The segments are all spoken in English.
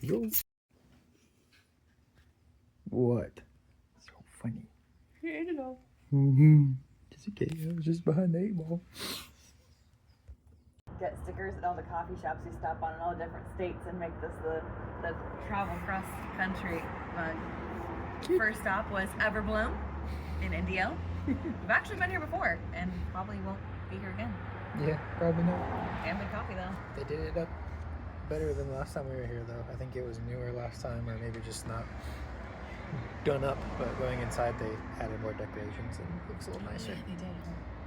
Yo. What? So funny. Here you go. Just okay. I was just behind the 8-ball. Get stickers at all the coffee shops we stop on in all the different states and make this the travel cross country mug. First stop was Everbloom in Indio. We've actually been here before and probably won't be here again. Yeah, probably not. Damn good coffee though. They did it up better than last time we were here though. I think it was newer last time, or maybe just not done up, but going inside they added more decorations and it looks a little nicer. Yeah, they did.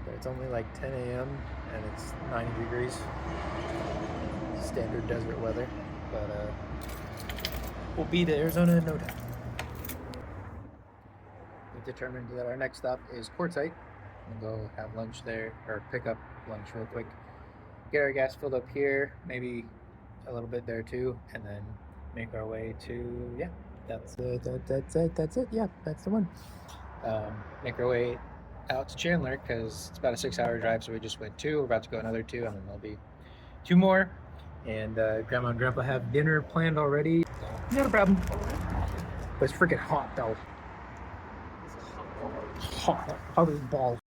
But it's only like 10 a.m. and it's 90 degrees. Standard desert weather. But we'll be to Arizona in no time. We've determined that our next stop is Quartzsite. We'll go have lunch there, or pick up lunch real quick. Get our gas filled up here, maybe a little bit there too, and then make our way to, yeah, that's it. Yeah, that's the one. Make our way out to Chandler because it's about a 6-hour drive, so we just went 2. We're about to go another 2, and then there'll be 2 more. And Grandma and Grandpa have dinner planned already. Not a problem. But it's freaking hot though. Hot as balls.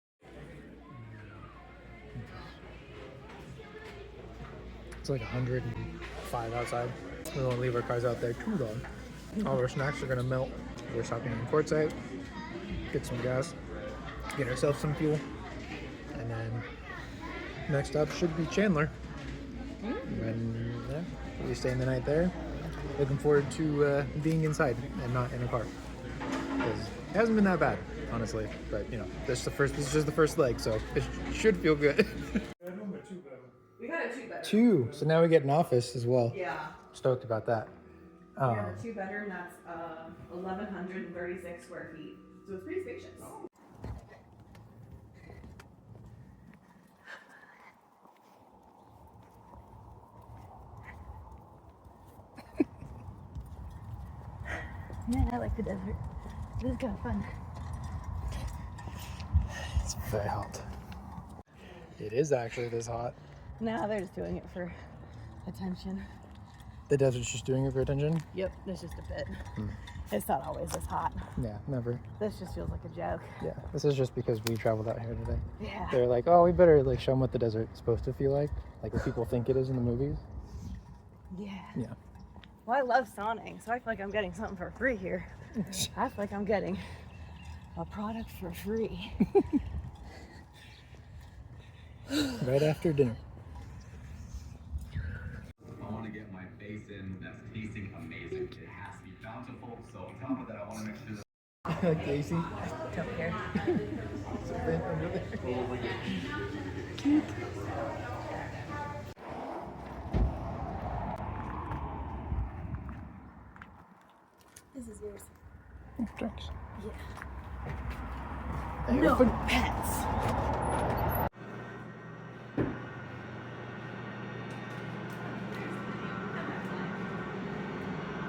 It's like 105 outside. We won't leave our cars out there too long. All our snacks are gonna melt. We're stopping in Quartzsite, get some gas, get ourselves some fuel, and then next up should be Chandler. And yeah, we'll be staying the night there. Looking forward to being inside and not in a car. Because it hasn't been that bad, honestly. But you know, this is just the first leg, so it should feel good. We got a 2-bedroom. 2. So now we get an office as well. Yeah. Stoked about that. We have a 2-bedroom that's 1,136 square feet. So it's pretty spacious. Yeah, I like the desert. This is kind of fun. It's very hot. It is actually this hot. No, they're just doing it for attention. The desert's just doing it for attention? Yep, it's just a bit. It's not always this hot. Yeah, never. This just feels like a joke. Yeah, this is just because we traveled out here today. Yeah. They're like, oh, we better like show them what the desert's supposed to feel like what people think it is in the movies. Yeah. Yeah. Well, I love sauning, so I feel like I'm getting something for free here. I feel like I'm getting a product for free. Right after dinner. I want to get my face in that's tasting amazing. It has to be bountiful, so on top of that, I want to make sure that Casey. Don't care. It's a vent under there. This is yours. Thanks. Yeah. No pets.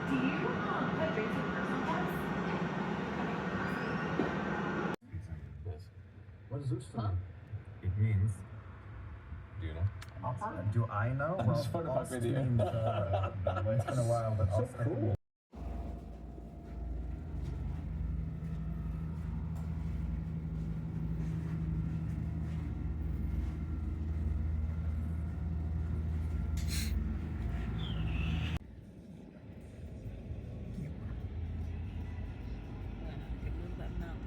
Do you put drinks in person class? What does this Huh? mean? It means. Do you know? Do I know? I just wanted my video. It's been a while, but so cool.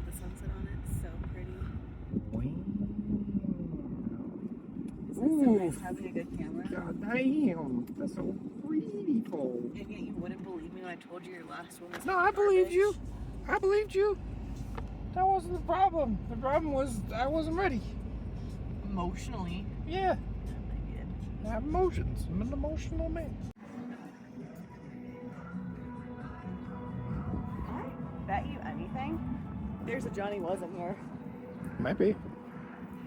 The sunset on it, so pretty. Isn't it so nice having a good camera? God damn, that's so beautiful. And yet you wouldn't believe me when I told you your last one was No, I believed you. I believed you. That wasn't the problem. The problem was I wasn't ready. Emotionally. Yeah, I did. I have emotions. I'm an emotional man. I bet you anything, there's a Johnny wasn't here. Might be.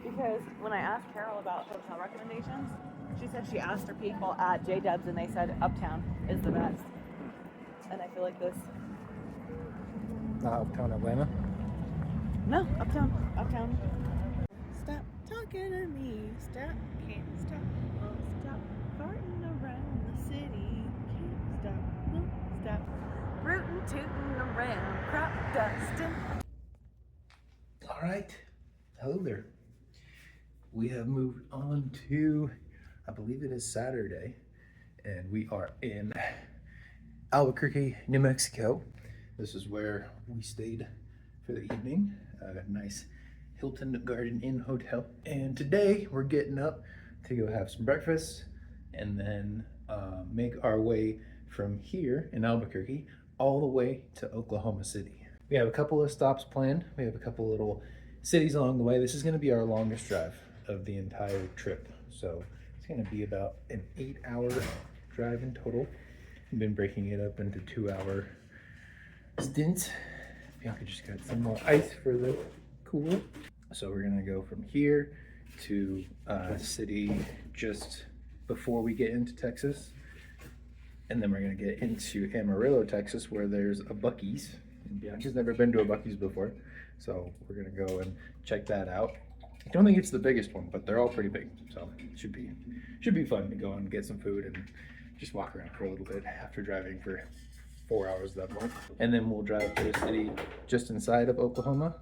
Because when I asked Carol about hotel recommendations, she said she asked her people at J-Dubs and they said Uptown is the best. And I feel like this. Not Uptown Atlanta. No, Uptown. Stop talking to me. Stop, can't stop. Won't stop farting around the city. Can't stop. No. stop. Rootin' tootin' around, crop dustin'. All right. Hello there. We have moved on to, I believe it is Saturday, and we are in Albuquerque, New Mexico. This is where we stayed for the evening. A nice Hilton Garden Inn hotel. And today we're getting up to go have some breakfast and then make our way from here in Albuquerque all the way to Oklahoma City. We have a couple of stops planned. We have a couple little cities along the way. This is going to be our longest drive of the entire trip. So it's going to be about an 8-hour drive in total. We've been breaking it up into 2-hour stints. Bianca just got some more ice for the cooler. So we're gonna go from here to a city just before we get into Texas. And then we're gonna get into Amarillo, Texas, where there's a Buc-ee's. And Bianca's never been to a Buc-ee's before. So we're gonna go and check that out. I don't think it's the biggest one, but they're all pretty big. So it should be fun to go and get some food and just walk around for a little bit after driving for 4 hours at that point. And then we'll drive to a city just inside of Oklahoma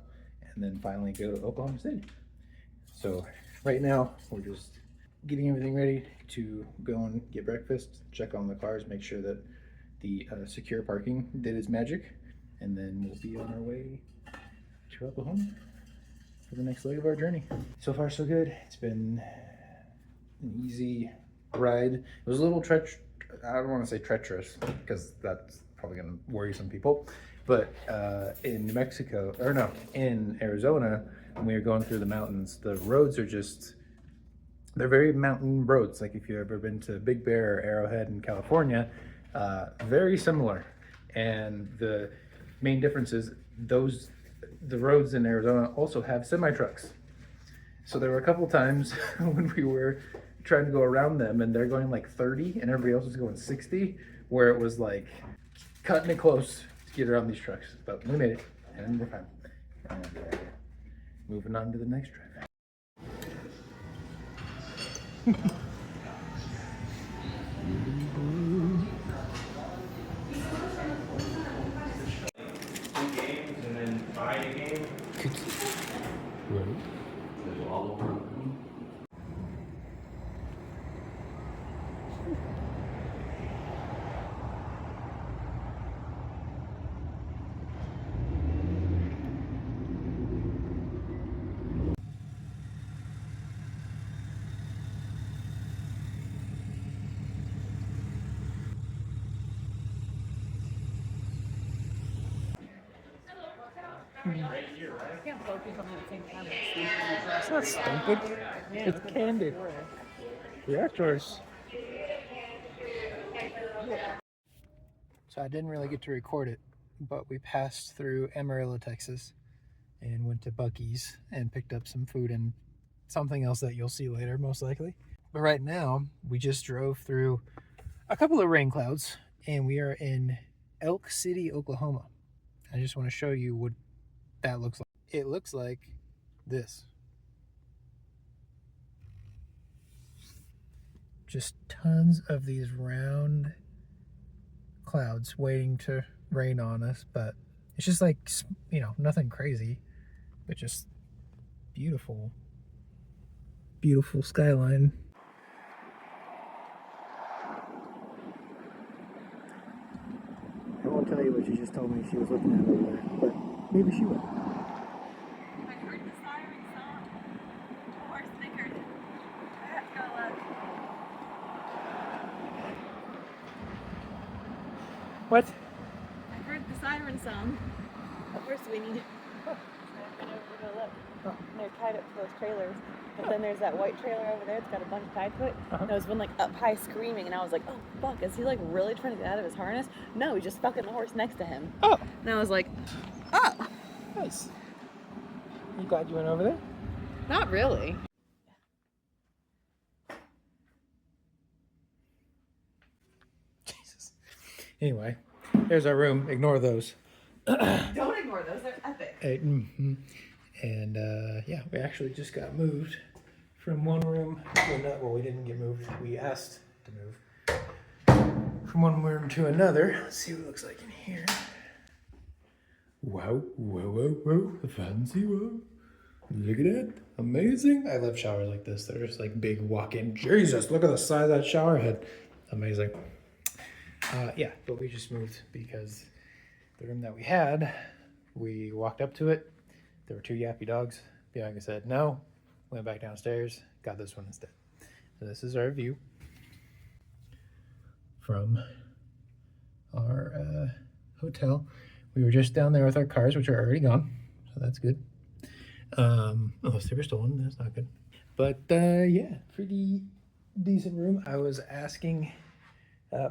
and then finally go to Oklahoma City. So right now we're just getting everything ready to go and get breakfast, check on the cars, make sure that the secure parking did its magic, and then we'll be on our way to Oklahoma for the next leg of our journey. So far so good. It's been an easy ride. It was a little I don't want to say treacherous because that's probably going to worry some people, but in New Mexico, or no, in Arizona, when we were going through the mountains, the roads are they're very mountain roads. Like if you've ever been to Big Bear or Arrowhead in California, very similar. And the main difference is the roads in Arizona also have semi-trucks. So there were a couple times when we were trying to go around them and they're going like 30 and everybody else is going 60, where it was like cutting it close to get around these trucks. But we made it and we're fine. And moving on to the next drive. Games and then buy a game. Ready? All over. Can't focus on the same time. It's not stupid. It's candid. Reactors. So I didn't really get to record it, but we passed through Amarillo, Texas, and went to Buc-ee's and picked up some food and something else that you'll see later, most likely. But right now, we just drove through a couple of rain clouds, and we are in Elk City, Oklahoma. I just want to show you what that looks like. It looks like this. Just tons of these round clouds waiting to rain on us, but it's just like, you know, nothing crazy, but just beautiful, beautiful skyline. I won't tell you what she just told me she was looking at over there, but maybe she will. I heard the siren song. The horse snickered. I have to go look. What? I heard the siren song. Of course we need. I went over to go look. Oh. And they're tied up to those trailers. But then there's that white trailer over there. It's got a bunch tied to it. Uh-huh. And there was one like up high screaming, and I was like, "Oh fuck! Is he like really trying to get out of his harness?" No, he's just fucking the horse next to him. Oh, And I was like, "Oh, nice. You glad you went over there? not really." Jesus. Anyway, there's our room. Ignore those. Don't ignore those. They're epic. And yeah, we actually just got moved from one room to another. Well, we didn't get moved. We asked to move from one room to another. Let's see what it looks like in here. Wow, the fancy one. Look at that, amazing. I love showers like this. They're just like big walk-in. Jesus, look at the size of that shower head. Amazing. Yeah, but we just moved because the room that we had, we walked up to it. There were two yappy dogs. Bianca said no, went back downstairs, got this one instead. So this is our view from our hotel. We were just down there with our cars, which are already gone, so that's good. Unless they were stolen, that's not good. But yeah, pretty decent room. I was asking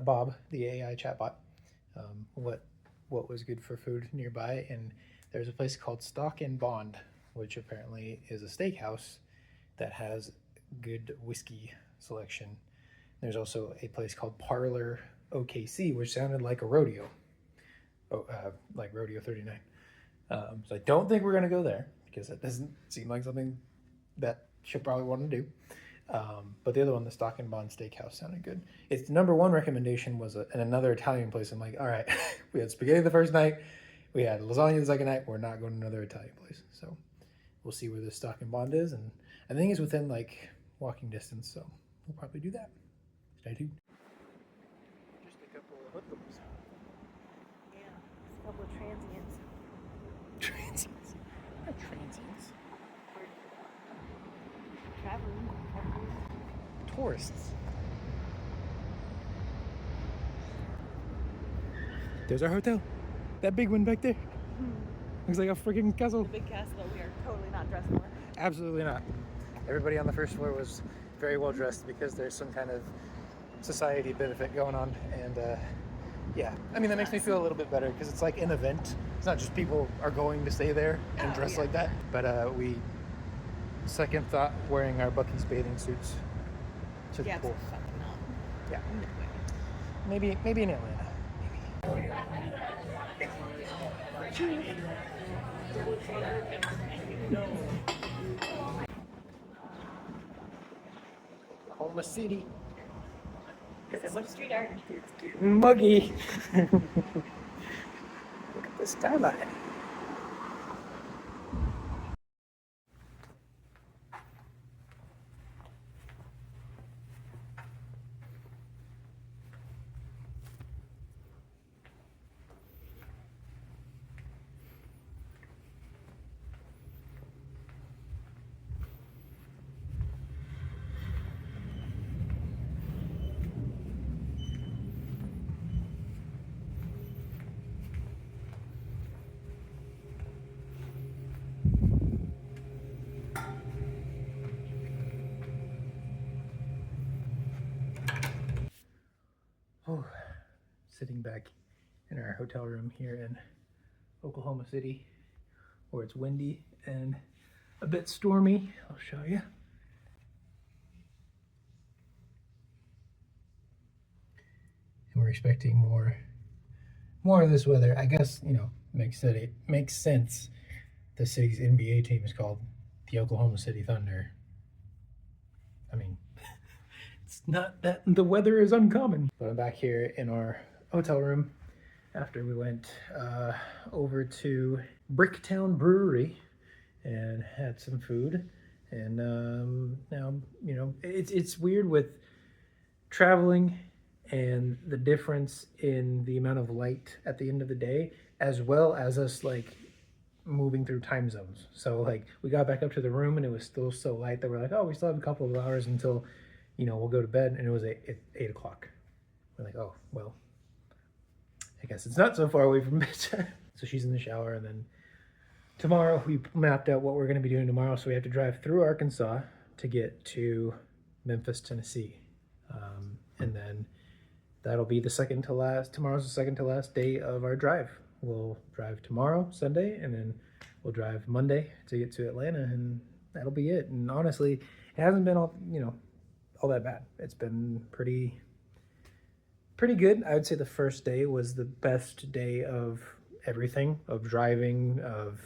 Bob, the AI chatbot, what was good for food nearby, and there's a place called Stock and Bond, which apparently is a steakhouse that has good whiskey selection. There's also a place called Parlor OKC, which sounded like a rodeo, like Rodeo 39. So I don't think we're gonna go there because that doesn't seem like something that she'll probably want to do. But the other one, the Stock and Bond Steakhouse, sounded good. Its number one recommendation was in another Italian place. I'm like, all right, we had spaghetti the first night, we had lasagna the second night. We're not going to another Italian place. So we'll see where the Stock and Bond is, and I think it's within like walking distance. So we'll probably do that. Stay tuned. Just a couple of hoodlums. Yeah, just a couple of transients. Transients. Not transients. Traveling. Tourists. There's our hotel. That big one back there. Looks like a freaking castle. The big castle that we are totally not dressed for. Absolutely not. Everybody on the first floor was very well dressed because there's some kind of society benefit going on, and yeah, I mean that makes me feel a little bit better because it's like an event. It's not just people are going to stay there and dress like that. But we second thought wearing our Bucky's bathing suits to the pool. Fucking not. Yeah, maybe in Atlanta. Oklahoma City. This is what street art. It's getting muggy. Look at the skyline. Oh, sitting back in our hotel room here in Oklahoma City, where it's windy and a bit stormy. I'll show you. And we're expecting more of this weather. I guess, makes sense. The city's NBA team is called the Oklahoma City Thunder. I mean, it's not that the weather is uncommon. But I'm back here in our hotel room after we went over to Bricktown Brewery and had some food. And now, it's weird with traveling and the difference in the amount of light at the end of the day, as well as us like moving through time zones. So like we got back up to the room and it was still so light that we're like, oh, we still have a couple of hours until we'll go to bed, and it was 8 o'clock. We're like, oh, well, I guess it's not so far away from bedtime. So she's in the shower, and then tomorrow we mapped out what we're going to be doing tomorrow. So we have to drive through Arkansas to get to Memphis, Tennessee. And then that'll be tomorrow's the second to last day of our drive. We'll drive tomorrow, Sunday, and then we'll drive Monday to get to Atlanta, and that'll be it. And honestly, it hasn't been all that bad. It's been pretty good. I would say the first day was the best day of everything, of driving, of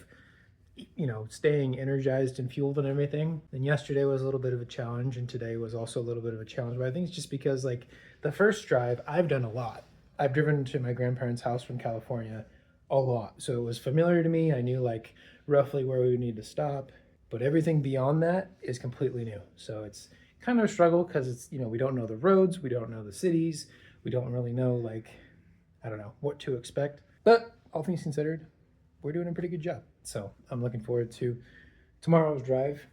staying energized and fueled and everything. And yesterday was a little bit of a challenge, and today was also a little bit of a challenge. But I think it's just because like the first drive, I've done a lot. I've driven to my grandparents' house from California a lot, so it was familiar to me. I knew like roughly where we would need to stop, but everything beyond that is completely new. So it's kind of a struggle because it's we don't know the roads, we don't know the cities, we don't really know like I don't know what to expect. But all things considered, we're doing a pretty good job. So I'm looking forward to tomorrow's drive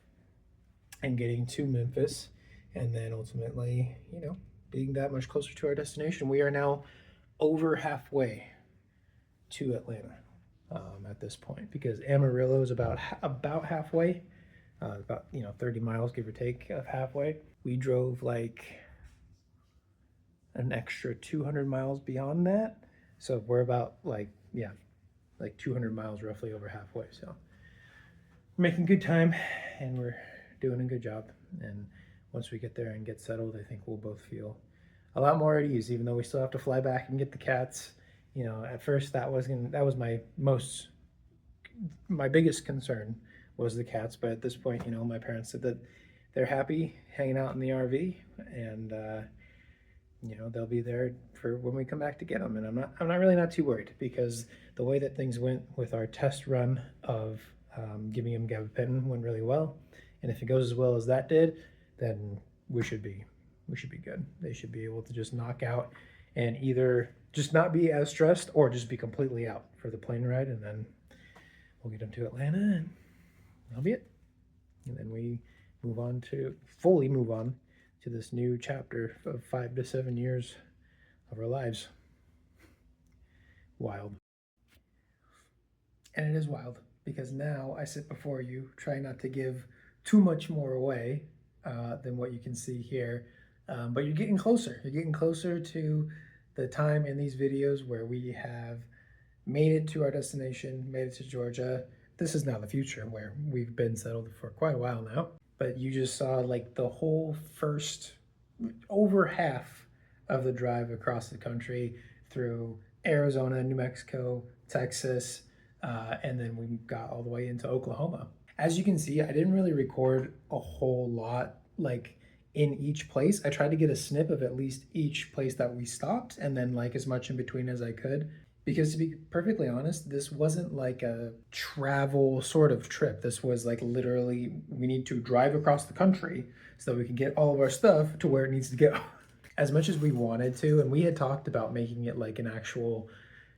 and getting to Memphis, and then ultimately, being that much closer to our destination. We are now over halfway to Atlanta at this point, because Amarillo is about halfway, about 30 miles give or take of halfway. We drove like an extra 200 miles beyond that, so we're about like 200 miles roughly over halfway. So we're making good time, and we're doing a good job. And once we get there and get settled, I think we'll both feel a lot more at ease, even though we still have to fly back and get the cats. At first that was my biggest concern was the cats, but at this point, my parents said that they're happy hanging out in the RV, and they'll be there for when we come back to get them. And I'm not too worried, because the way that things went with our test run of giving them gabapentin went really well. And if it goes as well as that did, then we should be good. They should be able to just knock out and either just not be as stressed or just be completely out for the plane ride. And then we'll get them to Atlanta, and that'll be it. And then we fully move on to this new chapter of 5 to 7 years of our lives. Wild. And it is wild, because now I sit before you, trying not to give too much more away than what you can see here. But you're getting closer. You're getting closer to the time in these videos where we have made it to our destination, made it to Georgia. This is now the future, where we've been settled for quite a while now. But you just saw like the whole first, over half of the drive across the country through Arizona, New Mexico, Texas, and then we got all the way into Oklahoma. As you can see, I didn't really record a whole lot like in each place. I tried to get a snip of at least each place that we stopped, and then like as much in between as I could. Because to be perfectly honest, this wasn't like a travel sort of trip. This was like literally, we need to drive across the country so that we can get all of our stuff to where it needs to go. As much as we wanted to, and we had talked about making it like an actual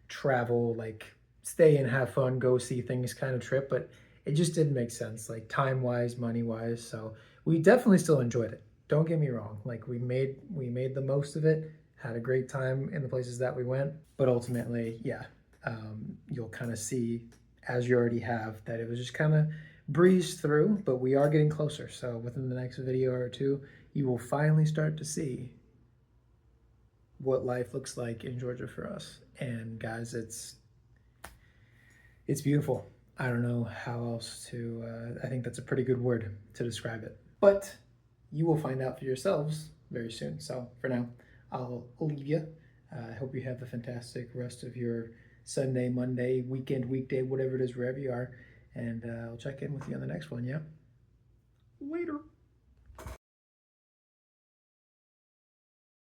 travel, like stay and have fun, go see things kind of trip, but it just didn't make sense, like time-wise, money-wise. So we definitely still enjoyed it. Don't get me wrong. Like we made the most of it, had a great time in the places that we went. But ultimately, yeah, you'll kind of see, as you already have, that it was just kind of breezed through, but we are getting closer. So within the next video or two, you will finally start to see what life looks like in Georgia for us. And guys, it's beautiful. I don't know how else to, I think that's a pretty good word to describe it. But you will find out for yourselves very soon. So for now, I'll leave you. I hope you have a fantastic rest of your Sunday, Monday, weekend, weekday, whatever it is, wherever you are. And I'll check in with you on the next one, yeah? Later.